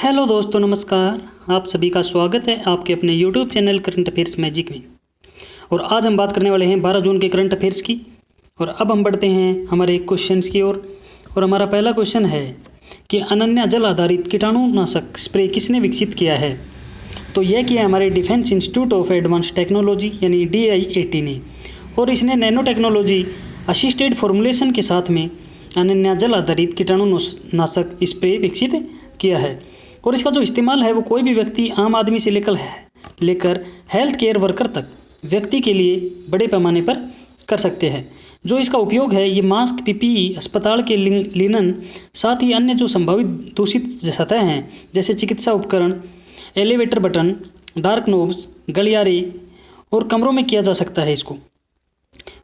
Hello दोस्तों, नमस्कार। आप सभी का स्वागत है आपके अपने YouTube channel current affairs magic में। और आज हम बात करने वाले हैं 12 जून के करंट अफेयर्स की। और अब हम बढ़ते हैं हमारे क्वेश्चंस की ओर। और हमारा पहला क्वेश्चन है कि अनन्या जल आधारित कीटाणुनाशक स्प्रे किसने विकसित किया है? तो यह किया हमारे defence institute of advance technology यानी DIAT ने। और इसने नैनो टेक्नोलॉजी असिस्टेड फॉर्मुलेशन के साथ में अनन्या जल आधारित कीटाणुनाशक स्प्रे विकसित किया है। और इसका जो इस्तेमाल है वो कोई भी व्यक्ति, आम आदमी से लेकर हेल्थ केयर वर्कर तक व्यक्ति के लिए बड़े पैमाने पर कर सकते हैं। जो इसका उपयोग है ये मास्क, PPE, अस्पताल के लिनन, साथ ही अन्य जो संभावित दूषित सतह हैं जैसे चिकित्सा उपकरण, एलिवेटर बटन, डार्क नोब्स, गलियारे और कमरों में किया जा सकता है इसको।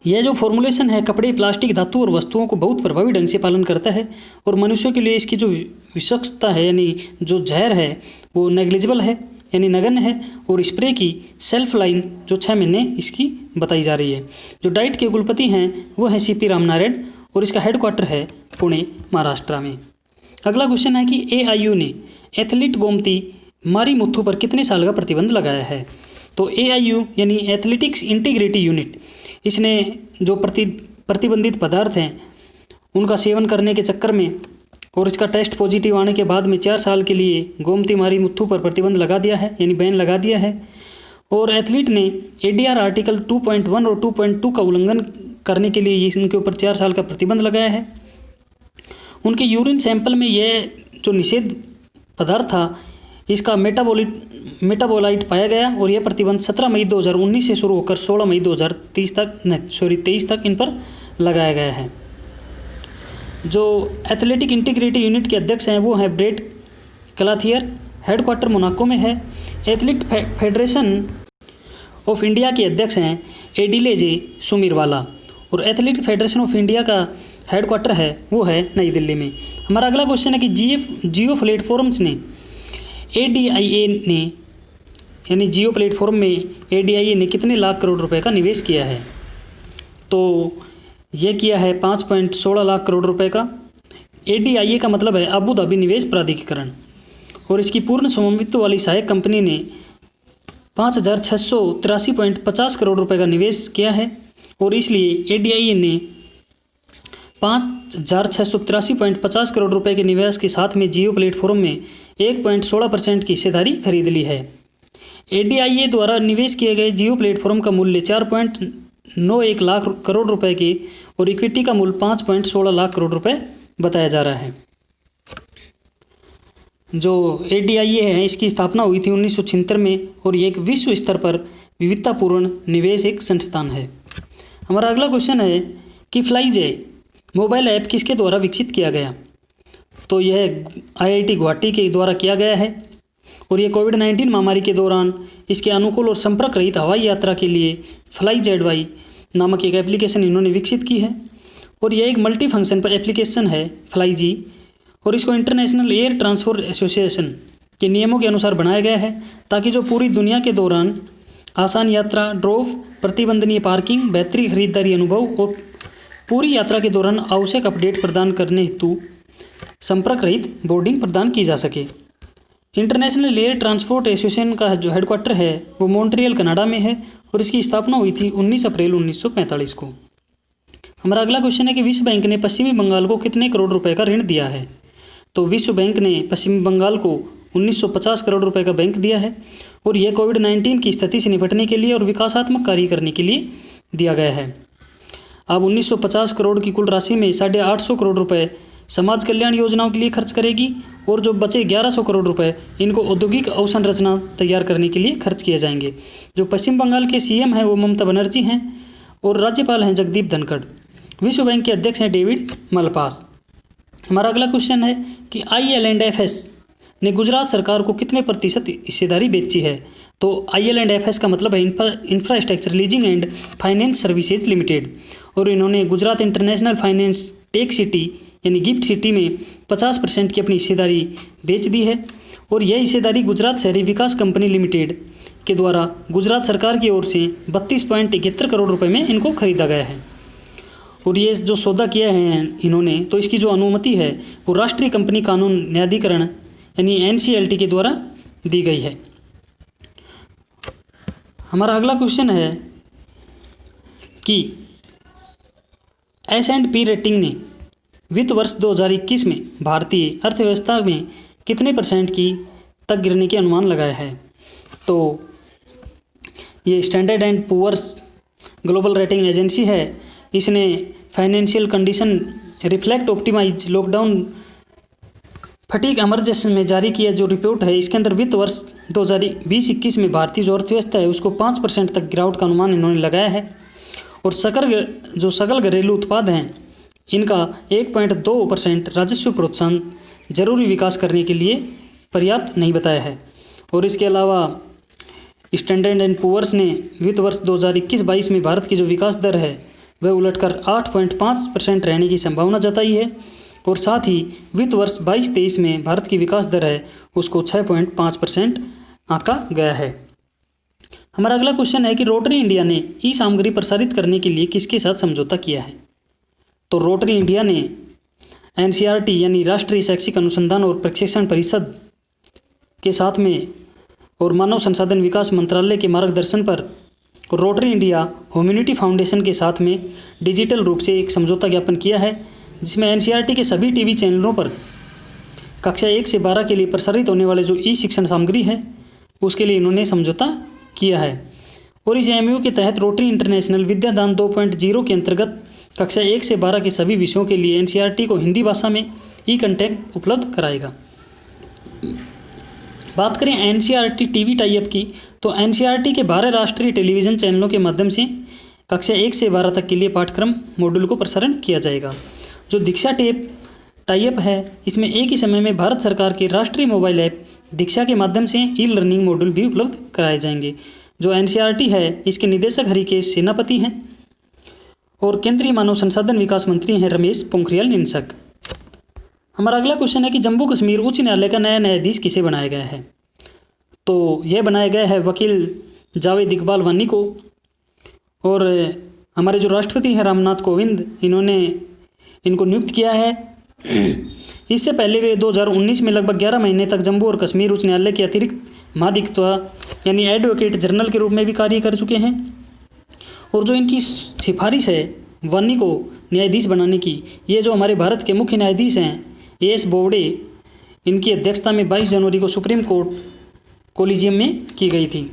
यह जो फॉर्मुलेशन है कपड़े, प्लास्टिक, धातु और वस्तुओं को बहुत प्रभावी ढंग से पालन करता है। और मनुष्यों के लिए इसकी जो विषाक्तता है यानी जो जहर है वो नेग्लिजिबल है यानी नगण्य है। और स्प्रे की सेल्फ लाइन जो 6 महीने इसकी बताई जा रही है। जो डाइट के कुलपति हैं वो हैं CP रामनारायण और इसका हेडक्वार्टर है पुणे, महाराष्ट्र में। अगला क्वेश्चन है कि AIU ने एथलीट गोमती मारी मुथु पर कितने साल का प्रतिबंध लगाया है? तो AIU यानी एथलेटिक्स इंटीग्रिटी यूनिट, इसने जो प्रतिबंधित पदार्थ हैं उनका सेवन करने के चक्कर में और इसका टेस्ट पॉजिटिव आने के बाद में 4 साल के लिए गोमती मारी मुथु पर प्रतिबंध लगा दिया है यानी बैन लगा दिया है। और एथलीट ने ADR आर्टिकल 2.1 और 2.2 का उल्लंघन करने के लिए इनके ऊपर 4 साल का प्रतिबंध लगाया है। उनके यूरिन सैंपल में यह जो निषेध पदार्थ था इसका मेटाबोलाइट पाया गया। और यह प्रतिबंध 17 मई 2019 से शुरू होकर 16 मई 2023 तक इन पर लगाया गया है। जो एथलेटिक इंटीग्रिटी यूनिट के अध्यक्ष हैं वो हैं ब्रेट क्लाथियर, हेडक्वार्टर मोनाको में है। एथलीट फेडरेशन ऑफ इंडिया के अध्यक्ष हैं एडिले सुमीरवाला। और एथलीट फेडरेशन ऑफ इंडिया का हेडक्वार्टर है वो है नई दिल्ली में। हमारा अगला क्वेश्चन है कि जियो प्लेटफॉर्म्स ने ADIA ने यानी जियो प्लेटफॉर्म में ADIA ने कितने लाख करोड़ रुपए का निवेश किया है? तो यह किया है 5.16 लाख करोड़ रुपए का। ADIA का मतलब है अबू धाबी निवेश प्राधिकरण। और इसकी पूर्ण स्वामित्व वाली सहायक कंपनी ने 5,683.50 करोड़ रुपए का निवेश किया है। और इसलिए ADIA ने 5,683.50 करोड़ रुपए के निवेश के साथ में जियो प्लेटफॉर्म में 1.16% की हिस्सेदारी खरीद ली है। ADIA द्वारा निवेश किए गए जियो प्लेटफॉर्म का मूल्य 4.91 लाख करोड़ रुपए के और इक्विटी का मूल्य 5.16 लाख करोड़ रुपए बताया जा रहा है। जो ADIA है इसकी स्थापना हुई थी 1976 में और ये एक विश्व स्तर पर विविधतापूर्ण निवेश एक संस्थान है। हमारा अगला क्वेश्चन है कि फ्लाईजे मोबाइल ऐप किसके द्वारा विकसित किया गया? तो यह IIT गुवाहाटी के द्वारा किया गया है। और ये कोविड-19 महामारी के दौरान इसके अनुकूल और संपर्क रहित हवाई यात्रा के लिए FlyZY नामक एक एप्लीकेशन इन्होंने विकसित की है। और यह एक मल्टी फंक्शन पर एप्लीकेशन है FlyG। और इसको इंटरनेशनल एयर ट्रांसपोर्ट एसोसिएशन के नियमों के अनुसार बनाया गया है ताकि जो पूरी दुनिया के दौरान आसान यात्रा, ड्रोव, प्रतिबंधनीय पार्किंग, बेहतरीन खरीदारी अनुभव और पूरी यात्रा के दौरान आवश्यक अपडेट प्रदान करने हेतु संपर्क रहित बोर्डिंग प्रदान की जा सके। इंटरनेशनल एयर ट्रांसपोर्ट एसोसिएशन का जो हेडक्वार्टर है वो मॉन्ट्रियल, कनाडा में है। और इसकी स्थापना हुई थी 19 अप्रैल 1945 को। हमारा अगला क्वेश्चन है कि विश्व बैंक ने पश्चिमी बंगाल को कितने करोड़ रुपए का ऋण दिया है? तो विश्व बैंक ने पश्चिमी बंगाल को 1950 करोड़ रुपए का बैंक दिया है। और यह कोविड-19 की स्थिति से निपटने के लिए और विकासात्मक कार्य करने के लिए दिया गया है। अब 1950 करोड़ की कुल राशि में 850 करोड़ रुपए समाज कल्याण योजनाओं के लिए खर्च करेगी। और जो बचे 1100 करोड़ रुपए इनको औद्योगिक अवसंरचना तैयार करने के लिए खर्च किए जाएंगे। जो पश्चिम बंगाल के CM हैं वो ममता बनर्जी हैं और राज्यपाल हैं जगदीप धनखड़। विश्व बैंक के अध्यक्ष हैं डेविड मलपास। हमारा अगला क्वेश्चन है कि IL&FS ने गुजरात सरकार को कितने प्रतिशत हिस्सेदारी बेची है? तो IL&FS का मतलब है infrastructure leasing and finance services limited. और इन्होंने Gujarat international finance tech city यानी गिफ्ट सिटी में 50% की अपनी हिस्सेदारी बेच दी है। और यह हिस्सेदारी गुजरात शहरी विकास कंपनी लिमिटेड के द्वारा गुजरात सरकार की ओर से 32.71 करोड़ रुपए में इनको खरीदा गया है। और ये जो सौदा किया है इन्होंने, तो इसकी जो अनुमति है वो राष्ट्रीय कंपनी कानून न्यायाधिकरण यानी NCLT के द्वारा दी गई है। हमारा अगला क्वेश्चन है कि S&P रेटिंग ने वित्त वर्ष 2021 में भारतीय अर्थव्यवस्था में कितने % की तक गिरने के अनुमान लगाया है। तो ये Standard and Poor's global rating agency है। इसने financial condition reflect optimize lockdown fatigue emergence में जारी किया जो रिपोर्ट है, इसके अंदर वित्त वर्ष 2020-21 में भारतीय जो अर्थव्यवस्था है उसको 5% तक गिरावट का अनुमान इन्होंने लगाया है। और सकल घरेलू उत्पाद हैं इनका 1.2% राजस्व प्रोत्साहन जरूरी विकास करने के लिए पर्याप्त नहीं बताया है। और इसके अलावा स्टैंडर्ड एंड पुअर्स ने वित्त वर्ष 2021-22 में भारत की जो विकास दर है वह उलटकर 8.5% रहने की संभावना जताई है। और साथ ही वित्त वर्ष 22-23 में भारत की विकास दर है उसको 6.5% आंका गया है। हमारा अगला क्वेश्चन है कि रोटरी इंडिया ने ई सामग्री प्रसारित करने के लिए किसके साथ समझौता किया है। तो रोटरी इंडिया ने NCERT यानी राष्ट्रीय शैक्षिक अनुसंधान और प्रशिक्षण परिषद के साथ में और मानव संसाधन विकास मंत्रालय के मार्गदर्शन पर रोटरी इंडिया ह्यूमैनिटी फाउंडेशन के साथ में डिजिटल रूप से एक समझौता ज्ञापन किया है, जिसमें NCERT के सभी टीवी चैनलों पर कक्षा 1 से 12 के लिए प्रसारित होने वाले जो ई शिक्षण सामग्री है उसके लिए इन्होंने समझौता किया है। और इस MOU के तहत रोटरी इंटरनेशनल विद्यादान 2.0 के अंतर्गत कक्षा 1 से 12 के सभी विषयों के लिए NCERT को हिंदी भाषा में ई कंटेंट उपलब्ध कराएगा। बात करें NCERT टीवी टाइप की, तो NCERT के 12 राष्ट्रीय टेलीविज़न चैनलों के माध्यम से कक्षा 1 से 12 तक के लिए पाठ्यक्रम मॉड्यूल को प्रसारण किया जाएगा। जो दीक्षा टेप टाइप है इसमें एक ही समय में भारत सरकार के राष्ट्रीय मोबाइल ऐप दीक्षा के माध्यम से ई लर्निंग मॉड्यूल भी उपलब्ध कराए जाएंगे। जो NCERT है इसके निदेशक हरिकेश सेनापति हैं और केंद्रीय मानव संसाधन विकास मंत्री हैं रमेश पोखरियाल निशंक। हमारा अगला क्वेश्चन है कि जम्मू कश्मीर उच्च न्यायालय का नया न्यायाधीश किसे बनाया गया है। तो यह बनाया गया है वकील जावेद इकबाल वानी को। और हमारे जो राष्ट्रपति हैं रामनाथ कोविंद इन्होंने इनको नियुक्त किया है। इससे पहले वे 2019 में लगभग 11 महीने तक जम्मू और कश्मीर उच्च न्यायालय के अतिरिक्त महाधिवक्ता यानी एडवोकेट जनरल के रूप में भी कार्य कर चुके हैं। और जो इनकी सिफारिश है वानी को न्यायाधीश बनाने की, ये जो हमारे भारत के मुख्य न्यायाधीश हैं AS बोबडे, इनकी अध्यक्षता में 22 जनवरी को सुप्रीम कोर्ट कोलिजियम में की गई थी।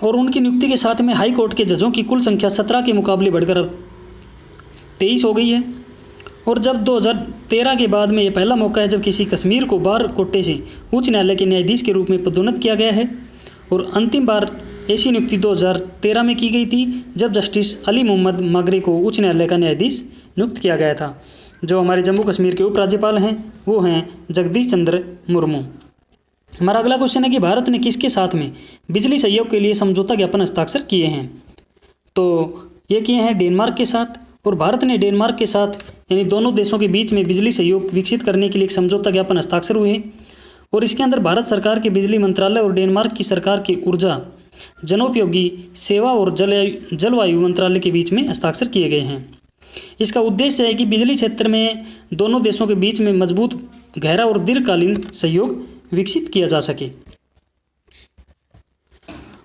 और उनकी नियुक्ति के साथ में हाई कोर्ट के जजों की कुल संख्या 17 के मुकाबले बढ़कर अब 23 हो गई है। और जब 2013 के बाद में ये पहला मौका है जब किसी कश्मीर को बार कोटे से उच्च न्यायालय के न्यायाधीश के रूप में पदोन्नत किया गया है। और अंतिम बार ऐसी नियुक्ति 2013 में की गई थी जब जस्टिस अली मोहम्मद मागरे को उच्च न्यायालय का न्यायाधीश नियुक्त किया गया था। जो हमारे जम्मू कश्मीर के उपराज्यपाल हैं वो हैं जगदीश चंद्र मुर्मू। हमारा अगला क्वेश्चन है कि भारत ने किसके साथ में बिजली सहयोग के लिए समझौता ज्ञापन हस्ताक्षर किए हैं। तो ये किए हैं डेनमार्क के साथ। और भारत ने डेनमार्क के साथ यानी दोनों देशों के बीच में बिजली सहयोग विकसित करने के लिए एक समझौता ज्ञापन हस्ताक्षर हुए। और इसके अंदर भारत सरकार के बिजली मंत्रालय और डेनमार्क की सरकार की ऊर्जा जनोपयोगी सेवा और जलवायु मंत्रालय के बीच में हस्ताक्षर किए गए हैं। इसका उद्देश्य है कि बिजली क्षेत्र में दोनों देशों के बीच में मजबूत, गहरा और दीर्घकालीन सहयोग विकसित किया जा सके।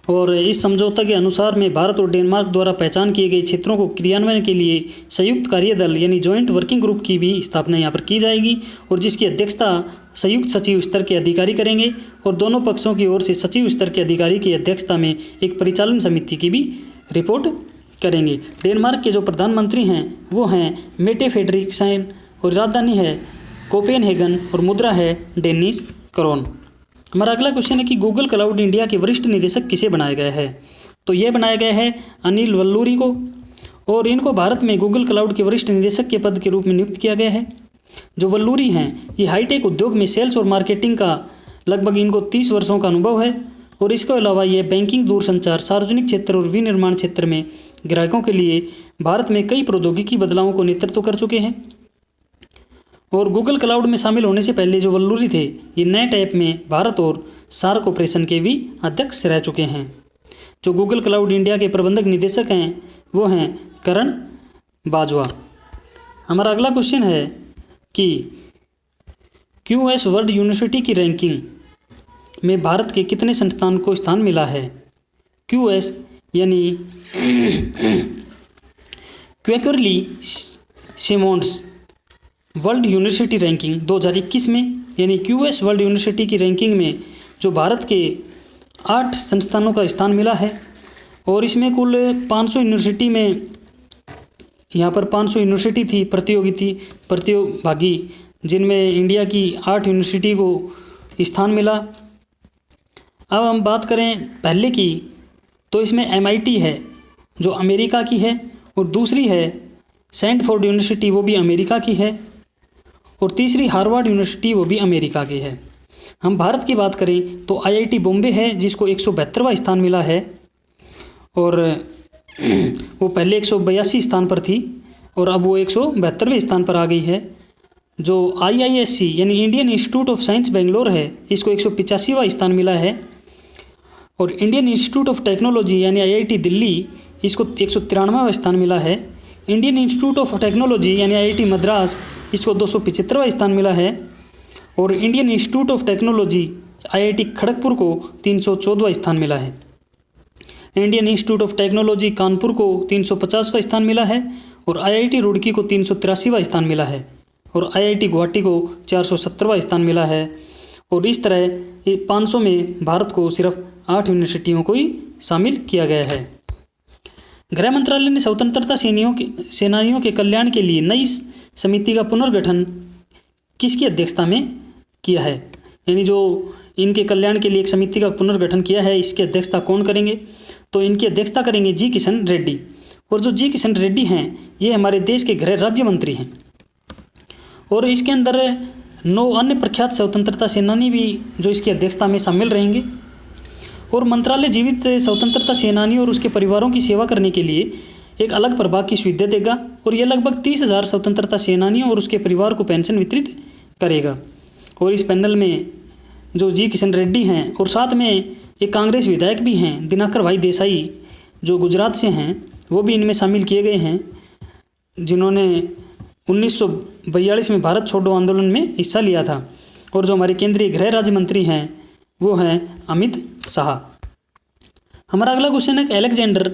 और इस समझौता के अनुसार में भारत और डेनमार्क द्वारा पहचान किए गए क्षेत्रों को क्रियान्वयन के लिए संयुक्त कार्यदल यानी जॉइंट वर्किंग ग्रुप की भी स्थापना यहाँ पर की जाएगी और जिसकी अध्यक्षता संयुक्त सचिव स्तर के अधिकारी करेंगे। और दोनों पक्षों की ओर से सचिव स्तर के अधिकारी की अध्यक्षता में एक परिचालन समिति की भी रिपोर्ट करेंगे। डेनमार्क के जो प्रधानमंत्री हैं वो हैं मेटे फ्रेडरिक्सन और राजधानी है कोपेनहेगन और मुद्रा है डेनिस करोन। हमारा अगला क्वेश्चन है कि गूगल क्लाउड इंडिया के वरिष्ठ निदेशक किसे बनाया गया है। तो यह बनाया गया है अनिल वल्लूरी को। और इनको भारत में गूगल क्लाउड के वरिष्ठ निदेशक के पद के रूप में नियुक्त किया गया है। जो वल्लूरी हैं ये हाईटेक उद्योग में सेल्स और मार्केटिंग का लगभग इनको 30 वर्षों का अनुभव है। और इसके अलावा ये बैंकिंग, दूरसंचार, सार्वजनिक क्षेत्र और विनिर्माण क्षेत्र में ग्राहकों के लिए भारत में कई प्रौद्योगिकी बदलावों को नेतृत्व कर चुके हैं। और गूगल क्लाउड में शामिल होने से पहले जो वल्लूरी थे ये नेट ऐप में भारत और सार्क ऑपरेशन के भी अध्यक्ष रह चुके हैं। जो गूगल क्लाउड इंडिया के प्रबंधक निदेशक हैं वो हैं करण बाजवा। हमारा अगला क्वेश्चन है कि QS वर्ल्ड यूनिवर्सिटी की रैंकिंग में भारत के कितने संस्थान को स्थान मिला है? QS यानी क्वेकरली सिमोंड्स वर्ल्ड यूनिवर्सिटी रैंकिंग 2021 में, यानी QS वर्ल्ड यूनिवर्सिटी की रैंकिंग में जो भारत के 8 संस्थानों का स्थान मिला है, और इसमें कुल 500 यूनिवर्सिटी में, यहाँ पर 500 यूनिवर्सिटी थी प्रतियोगी, जिनमें इंडिया की 8 यूनिवर्सिटी को स्थान मिला। अब हम बात करें पहले की, तो इसमें MIT है जो अमेरिका की है, और दूसरी है सैंडफोर्ड यूनिवर्सिटी, वो भी अमेरिका की है, और तीसरी हार्वर्ड यूनिवर्सिटी, वो भी अमेरिका की है। हम भारत की बात करें तो IIT बॉम्बे है जिसको 172वां स्थान मिला है, और वो पहले 182 स्थान पर थी और अब वो 172वें स्थान पर आ गई है। जो IISc यानी Indian institute of science Bangalore है, इसको 185वां स्थान मिला है, और इंडियन इंस्टीट्यूट ऑफ टेक्नोलॉजी यानी IIT दिल्ली, इसको 193वां स्थान मिला है। इंडियन इंस्टीट्यूट ऑफ टेक्नोलॉजी यानी IIT मद्रास, इसको 275वां स्थान मिला है, और Indian institute of technology IIT Kharagpur को 314वां स्थान मिला है। Indian institute of technology Kanpur को 350वां स्थान मिला है, और IIT रुड़की को 383वां स्थान मिला है, और IIT गुवाहाटी को 470वां स्थान मिला है। और इस तरह ये 500 में भारत को सिर्फ 8 यूनिवर्सिटियों को ही शामिल किया गया है। गृह मंत्रालय ने स्वतंत्रता सेनानियों के कल्याण के लिए नई समिति का पुनर्गठन किसकी अध्यक्षता में किया है? यानी जो इनके कल्याण के लिए एक समिति का पुनर्गठन किया है, इसकी अध्यक्षता कौन करेंगे? तो इनकी अध्यक्षता करेंगे जी किशन रेड्डी। और जो जी किशन रेड्डी हैं, ये हमारे देश के गृह राज्य मंत्री हैं, और इसके अंदर 9 अन्य प्रख्यात स्वतंत्रता सेनानी भी जो इसकी अध्यक्षता में शामिल रहेंगे। और मंत्रालय जीवित स्वतंत्रता सेनानी और उसके परिवारों की सेवा करने के लिए एक अलग प्रभाग की सुविधा देगा, और यह लगभग 30,000 स्वतंत्रता सेनानियों और उसके परिवार को पेंशन वितरित करेगा। और इस पैनल में जो जी किशन रेड्डी हैं, और साथ में एक कांग्रेस विधायक भी हैं दिनकर भाई देसाई, जो गुजरात से हैं, वो भी इनमें शामिल किए गए हैं, जिन्होंने 1942 में भारत छोड़ो आंदोलन में हिस्सा लिया था। और जो हमारे केंद्रीय गृह राज्य मंत्री हैं वो हैं अमित शाह। हमारा अगला क्वेश्चन है कि अलेक्जेंडर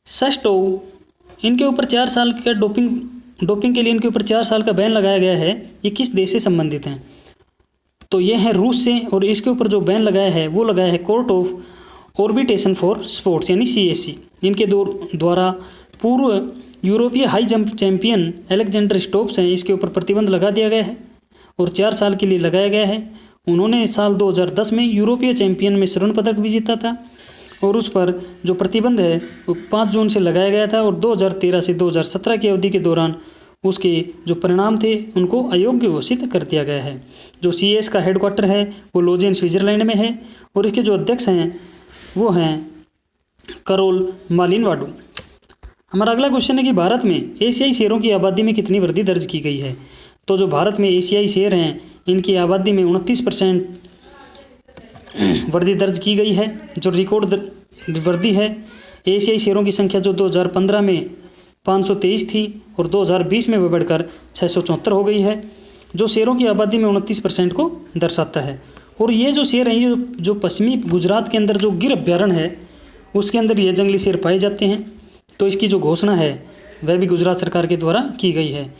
सेस्टोव, इनके ऊपर 4 साल का डोपिंग के लिए इनके ऊपर 4 साल का बैन लगाया गया है। ये किस देश से संबंधित हैं? तो ये है रूस से, और इसके ऊपर जो बैन लगाया है वो लगाया है कोर्ट ऑफ ऑर्बिटेशन फॉर स्पोर्ट्स यानी CSC। इनके द्वारा पूर्व यूरोपीय हाई जंप चैंपियन अलेक्जेंडर स्टोप्स हैं, इसके ऊपर प्रतिबंध लगा दिया गया है और 4 साल के लिए लगाया गया है। उन्होंने साल 2010 में यूरोपीय चैंपियन में स्वर्ण पदक भी जीता था, और उस पर जो प्रतिबंध है वो 5 जून से लगाया गया था, और 2013 से 2017 की अवधि के दौरान उसके जो परिणाम थे उनको अयोग्य घोषित कर दिया गया है। जो CS का हेडक्वार्टर है वो लोजेन स्विट्जरलैंड में है, और इसके जो अध्यक्ष हैं वो हैं करोल मालिनवाडू। हमारा अगला क्वेश्चन है कि भारत में एशियाई शेरों की आबादी में कितनी वृद्धि दर्ज की गई है? तो जो भारत में एशियाई शेर हैं इनकी आबादी में 29% वृद्धि दर्ज की गई है, जो रिकॉर्ड वृद्धि है। एशियाई शेरों की संख्या जो 2015 में 523 थी और 2020 में वह बढ़कर 674 हो गई है, जो शेरों की आबादी में 29% को दर्शाता है। और ये जो शेर हैं ये जो पश्चिमी गुजरात के अंदर जो गिर अभ्यारण्य है उसके अंदर ये जंगली शेर पाए जाते हैं। तो इसकी जो घोषणा है वह भी गुजरात सरकार के द्वारा की गई है।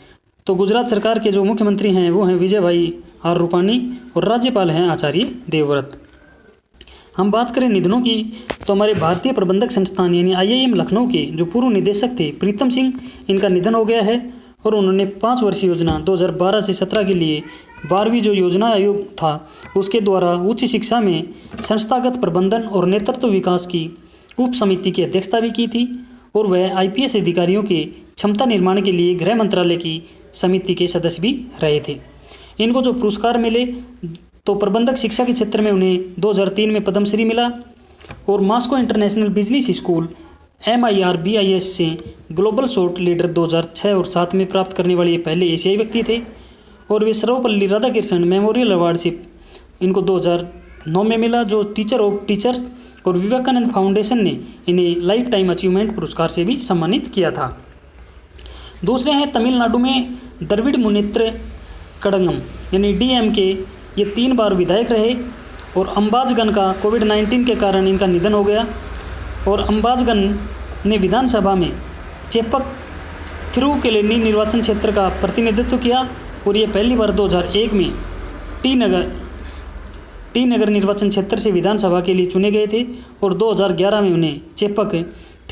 तो गुजरात सरकार के जो मुख्यमंत्री हैं वो हैं विजय भाई आर रूपानी, और राज्यपाल हैं आचार्य देवव्रत। हम बात करें निधनों की, तो हमारे भारतीय प्रबंधक संस्थान यानी IIM लखनऊ के जो पूर्व निदेशक थे प्रीतम सिंह, इनका निधन हो गया है। और उन्होंने 5 वर्षीय योजना 2012 से 17 के लिए 12वीं जो योजना आयोग था उसके द्वारा उच्च शिक्षा में संस्थागत प्रबंधन और नेतृत्व विकास की उप समिति की अध्यक्षता भी की थी, और वह IPS अधिकारियों के क्षमता निर्माण के लिए गृह मंत्रालय की समिति के सदस्य भी रहे थे। इनको जो पुरस्कार मिले तो प्रबंधक शिक्षा के क्षेत्र में उन्हें 2003 में पद्मश्री मिला, और Moscow international business school MIRBIS से ग्लोबल शॉर्ट लीडर 2006 और 7 में प्राप्त करने वाले ये पहले एशियाई व्यक्ति थे। और वे सर्वपल्ली राधाकृष्णन मेमोरियल अवार्ड से इनको 2009 में मिला, जो टीचर ऑफ टीचर्स और विवेकानंद फाउंडेशन ने इन्हें लाइफ टाइम अचीवमेंट पुरस्कार से भी सम्मानित किया था। दूसरे हैं तमिलनाडु में द्रविड़ मुनेत्र कड़ंगम यानी डीएमके ये 3 बार विधायक रहे और अंबाजगन का कोविड-19 के कारण इनका निधन हो गया। और अंबाजगन ने विधानसभा में चेपक थिरुकेलेनी निर्वाचन क्षेत्र का प्रतिनिधित्व किया और ये पहली बार 2001 में टी नगर निर्वाचन क्षेत्र से विधानसभा के लिए चुने गए थे और 2011 में उन्हें चेपक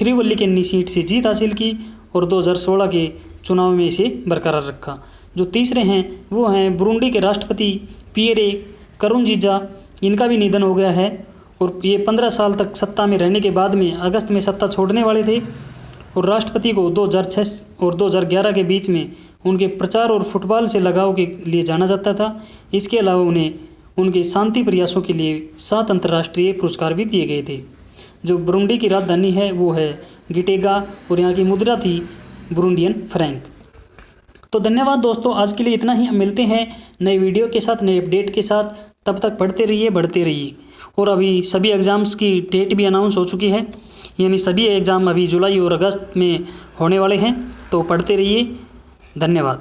थिरुवल्लिकेन्नी सीट से जीत हासिल की और 2016 के चुनाव में इसे बरकरार रखा। जो तीसरे हैं वो हैं बुरुंडी के राष्ट्रपति पियरे नकुरुंजीजा, इनका भी निधन हो गया है और ये 15 साल तक सत्ता में रहने के बाद में अगस्त में सत्ता छोड़ने वाले थे। और राष्ट्रपति को 2006 और 2011 के बीच में उनके प्रचार और फुटबॉल से लगाव के लिए जाना जाता था। इसके अलावा उन्हें उनके शांति प्रयासों के लिए 7 अंतर्राष्ट्रीय पुरस्कार भी दिए गए थे। जो बुरुंडी की राजधानी है वो है गिटेगा और यहाँ की मुद्रा थी बुरुंडियन फ्रैंक। तो धन्यवाद दोस्तों, आज के लिए इतना ही। मिलते हैं नए वीडियो के साथ, नए अपडेट के साथ। तब तक पढ़ते रहिए, बढ़ते रहिए। और अभी सभी एग्ज़ाम्स की डेट भी अनाउंस हो चुकी है, यानी सभी एग्ज़ाम अभी जुलाई और अगस्त में होने वाले हैं। तो पढ़ते रहिए। धन्यवाद।